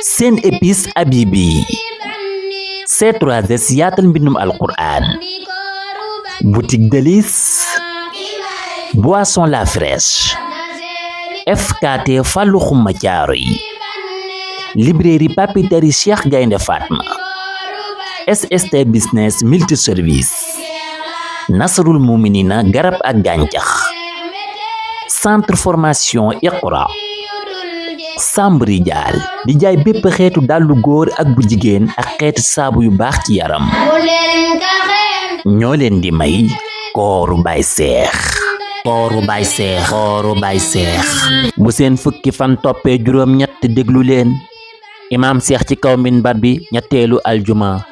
seen épice Habibi C3S yaatal mbindum alquran boutique Délices boisson la fraîche FKT Fallou Xuma Thiaroye librairie papeterie Cheikh Gaynde Fatma SST business multiservice Nasrul Muminina garab ak gàncax centre formation Iqra Sambri Dial di jaay bépp xeetu dàllu góor ak bu jigéen ak xeetu saabu yu baax ci yaram ñoo leen di may kooru Baay Seex bu seen fukki fan toppee juróom ñett déglu leen imaam Seex ci kaw minbar bi ñetteelu aljuma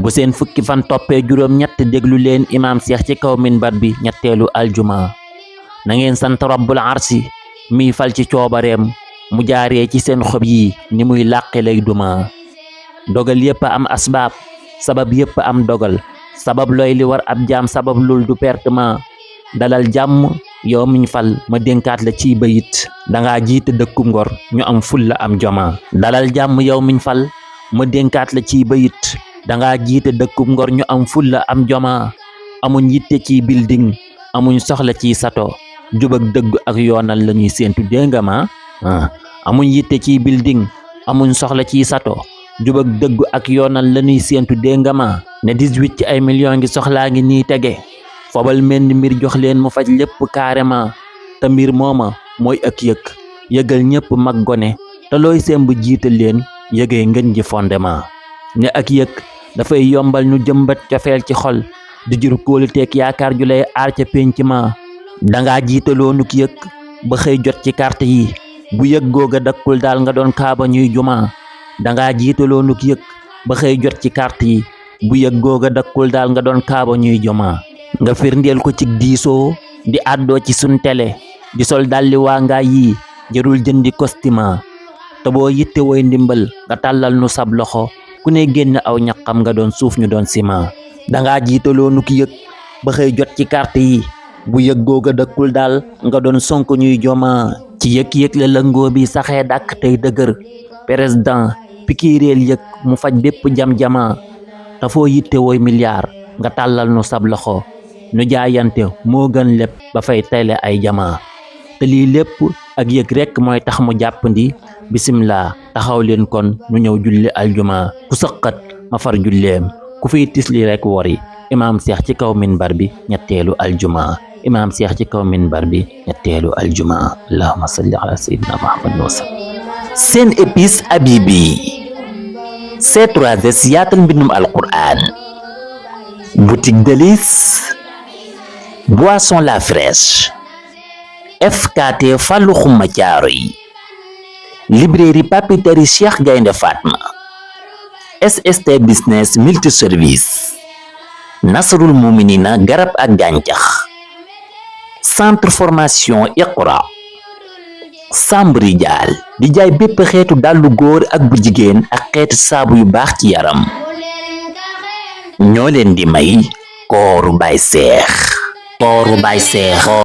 bu seen fukki fan toppee juróom ñett déglu leen imaam Seex ci kaw minbar bi ñetteelu aljuma na ngeen sant rabbul arsi mi fal ci coobareem mu jaaree ci seen xob yi ni muy làqe lay duma dogal yépp am asbaab sabab yépp am dogal sabab looy li war ab jaam sabab lul du pertement dalal jàmm yow miñ fal ma dénkaat la ciy bayit danga jiite dëkkum ngor ñu am fulla am joma dalal jàmm yow miñ fal ma dénkaat la ciy bayit danga jiite dëkkum ngor ñu am fulla am joma amuñ yitte ci building amuñ soxla ci sato jub ak dëgg ak yoonal lañuy séentu dénga ma amuñ yitte ci building amuñ soxla ci sato jub ak dëgg ak yoonal lañuy séentu dénga ma ne 18 ci ay millions ngi soxlaa ngi nii tege fobal menn mbir jox leen mu faj lépp carrément te mbir mooma mooy ak yëgal ñépp mag gone te looy semb jiital leen yëgee ngeen ji fondement ne ak dafay yombal ñu jëmbat cofeel ci xol di jur kóoluteek yaakaar ju lay aar ca pénc ma danga jiitaloonuk ba xëy jot ci carte yi bu googa dakkul daal nga doon kaaba ñuy juma danga jiitaloonuk ba xëy jot ci carte yi bu googa dakkul daal nga doon kaaba ñuy juma nga firndeel ko ci diisoo di àddoo ci sun télé di sol dalli waa ngaa yi jërul jëndi costume te boo yitte woy ndimbal nga tàllal nu sab loxo ku ne génn aw ñaqam nga doon suuf ñu doon ciment danga jiitaloonuk ba xëy jot ci carte yi bu googa dëkkul daal nga doon sonk ñuy joma ci la lëngoo bi saxee dàkk tey dëgër président pikiireel mu faj bépp jam-jama te foo yitte woy milliard nga tàllal nu sab loxo nu jaayante moo gën lépp ba fay tayle ay jama te lii lépp ak rekk mooy tax mu jàppandi bismillah taxaw leen kon nu ñëw julli aljuma ku sëqat ma far julleem ku fiy tisli rekk wori imaam Seex ci kaw minbar bi ñetteelu aljuma imaam Seex ci kaw minbar bi ñetteelu aljuma allahumma salli ala sayyidina muhammad wa sallam seen épice Habibi C3S yaatal mbindum alquran boutique Délices boisson la fraîche FKT Fallou Xuma Thiaroye librairie papeterie Cheikh Gaynde Fatma SST business multiservice Nasrul Muminina garab ak gàncax centre formation Iqra Sambri Dial di jaay bépp xeetu dàllu góor ak bu jigéen ak xeetu saabu yu baax ci yaram ñoo leen di may kooru Baay Seex